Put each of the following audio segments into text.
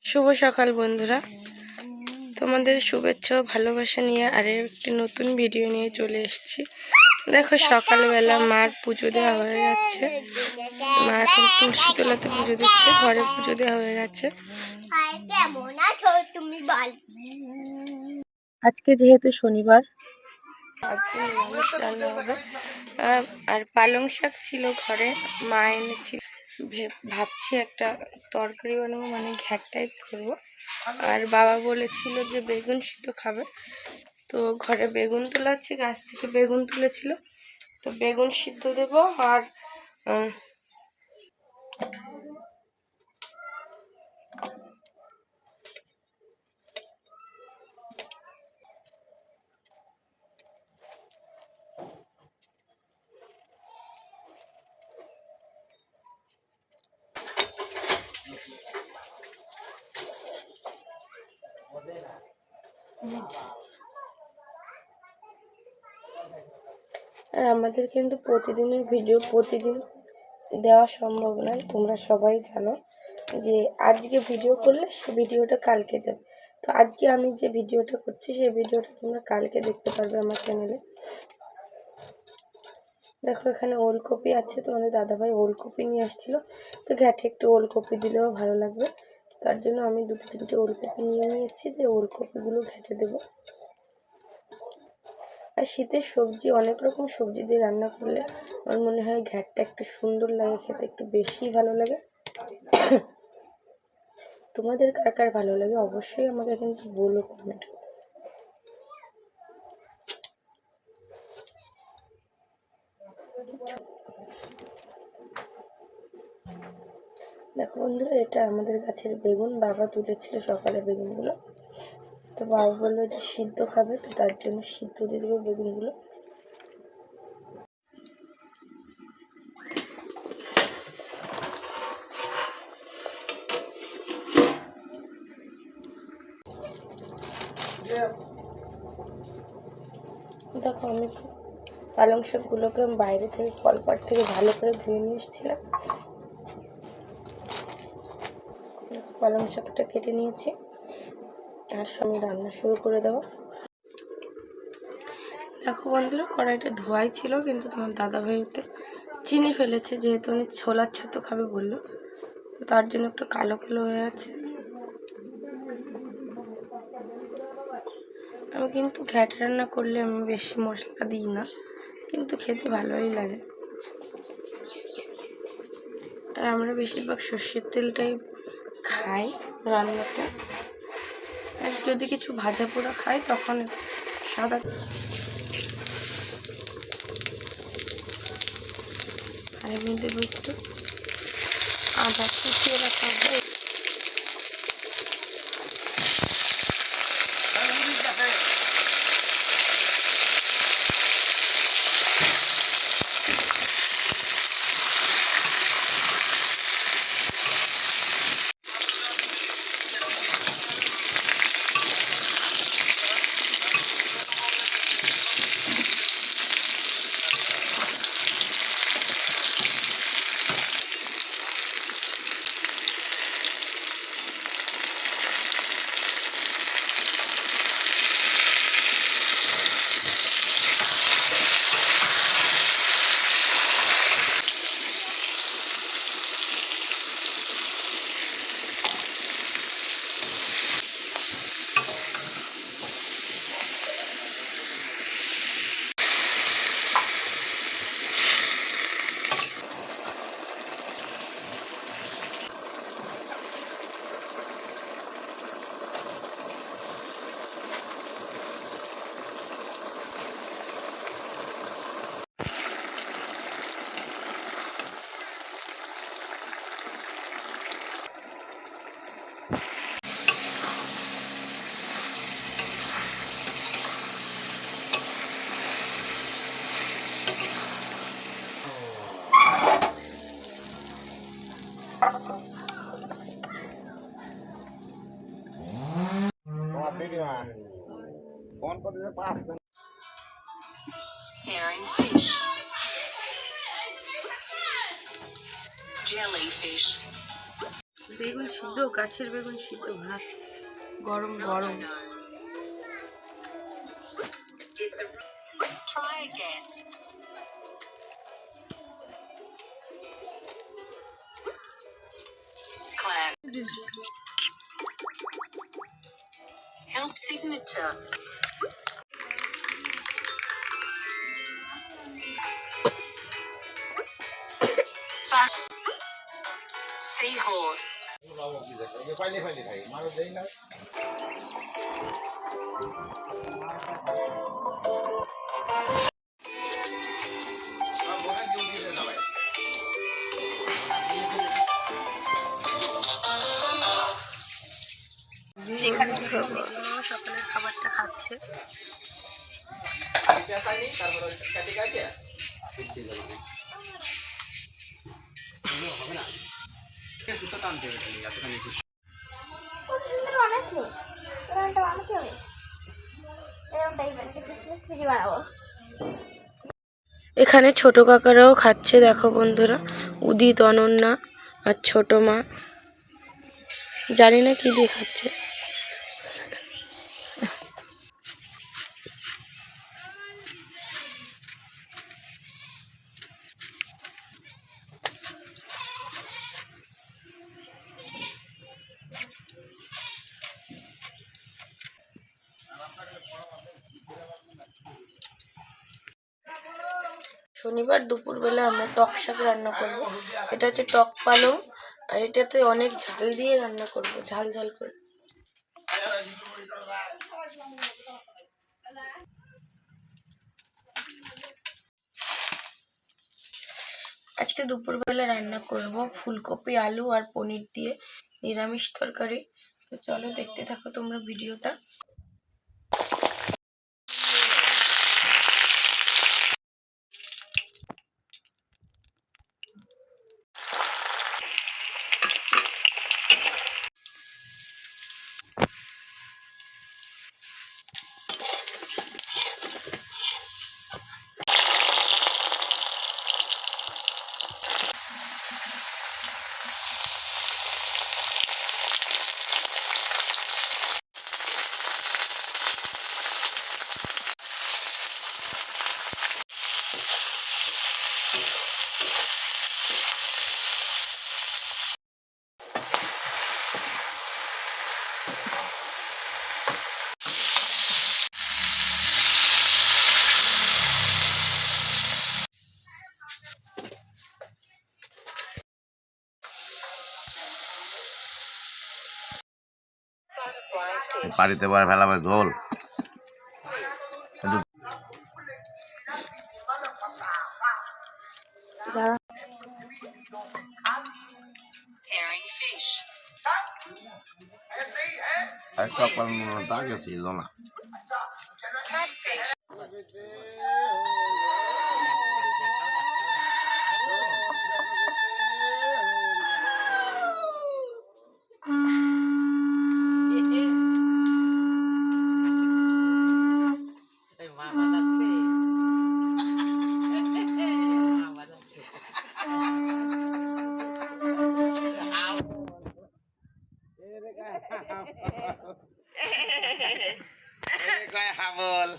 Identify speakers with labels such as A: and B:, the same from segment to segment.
A: শুভ সকাল বন্ধুরা, তোমাদের শুভেচ্ছা ও ভালোবাসা নিয়ে আরেকটি নতুন ভিডিও নিয়ে চলে এসেছি। দেখো সকালবেলা মার পুজো দেওয়া হয়ে গেছে। মা এখন তুলসী তলাতে পুজো দিচ্ছে, ঘরে পুজো দেওয়া হয়ে গেছে। আজকে যেহেতু শনিবার আজকে নিরামিষ রান্না হবে। আর পালং শাক ছিল ঘরে, মা এনেছিল। ভাবছি একটা তরকারি বানাবো, মানে ঘ্যাট টাইপ করবো। আর বাবা বলেছিল যে বেগুন সিদ্ধ খাবে, তো ঘরে বেগুন তোলা আছে, গাছ থেকে বেগুন তুলেছিল, তো বেগুন সিদ্ধ দেবো। আর আমাদের কিন্তু প্রতিদিনের ভিডিও প্রতিদিন দেওয়া সম্ভব নয়, তোমরা সবাই জানো যে আজকে ভিডিও করলে সে ভিডিওটা কালকে যাবে। তো আজকে আমি যে ভিডিওটা করছি সেই ভিডিওটা তোমরা কালকে দেখতে পারবে আমার চ্যানেলে। দেখো এখানে ওলকপি আছে, তোমাদের দাদাভাই ওলকপি নিয়ে আসছিলো, তো ঘ্যাটে একটু ওলকপি দিলেও ভালো লাগবে। তার জন্য আমি দুটো তিনটে ওলকপি নিয়ে নিয়েছি, যে ওলকপিগুলো ঘ্যাটে দেবো। আর শীতের সবজি, অনেক রকম সবজি দিয়ে রান্না করলে আমার মনে হয় ঘ্যাটটা একটু সুন্দর লাগে, খেতে একটু বেশি ভালো লাগে। তোমাদের কার কার ভালো লাগে অবশ্যই আমাকে কিন্তু বলো কমেন্ট। দেখো বন্ধুরা, এটা আমাদের গাছের বেগুন, বাবা তুলেছিল সকালে বেগুনগুলো, তো বাবা বললো যে সিদ্ধ খাবে, তো তার জন্য সিদ্ধ দিয়ে দেবো বেগুনগুলো। দেখো আমি পালং শাকগুলোকে বাইরে থেকে কলপাট থেকে ভালো করে ধুয়ে নিয়ে এসেছিলাম। পালং শাকটা কেটে নিয়েছি, আর সঙ্গে রান্না শুরু করে দেবো। দেখো বন্ধুরা, কড়াইটা ধোয়াই ছিল, কিন্তু তোমার দাদাভাই এতে চিনি ফেলেছে, যেহেতু উনি ছোলার ছাতু খাবে বললো, তো তার জন্য একটু কালো কালো হয়ে আছে। আমি কিন্তু ঘ্যাট রান্না করলে আমি বেশি মশলা দিই না, কিন্তু খেতে ভালোই লাগে। আর আমরা বেশিরভাগ সর্ষের তেলটাই খাই রান্নাতে, আর যদি কিছু ভাজা পোড়া খাই তখন সাদা। আর আমি দেবো একটু আদা কুচিয়ে রাখা হয়।
B: Herring fish, jellyfish,
A: বেগুন সিদ্ধ, গাছের বেগুন সিদ্ধ ভাত, গরম গরম।
B: Help signature. Seahorse.
A: সকালের খাবারটা খাচ্ছে। এখানে ছোট কাকারাও খাচ্ছে, দেখো বন্ধুরা, উদিত, অনন্যা আর ছোট মা। জানি না কি দিয়ে খাচ্ছে। শনিবার দুপুরবেলা আমরা টক শাক রান্না করব। এটা হচ্ছে টক পালং, আর এটাতে অনেক ঝাল দিয়ে রান্না করব, ঝাল ঝাল করে। আজকে দুপুরবেলা রান্না করব ফুলকপি, আলু আর পনির দিয়ে নিরামিষ তরকারি। তো চলো দেখতে থাকো তোমরা ভিডিওটা।
C: বাড়িতে বার ফেলাবে ঝোল একটা দাগে ছিল না। হাবল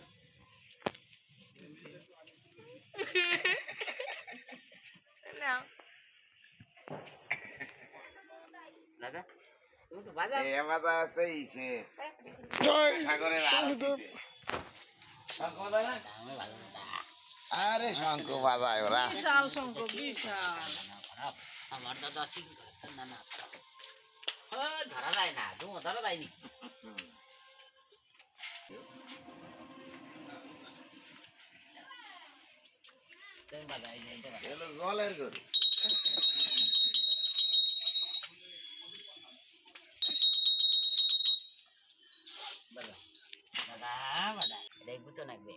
C: আরে শঙ্খ বাজায় ওরা, বিশাল শঙ্খ, বিশাল। আমার দাদা না না ধরা যায় না, ধরা যায়নি। জলের গরু দাদা দেখবো তো লাগবে।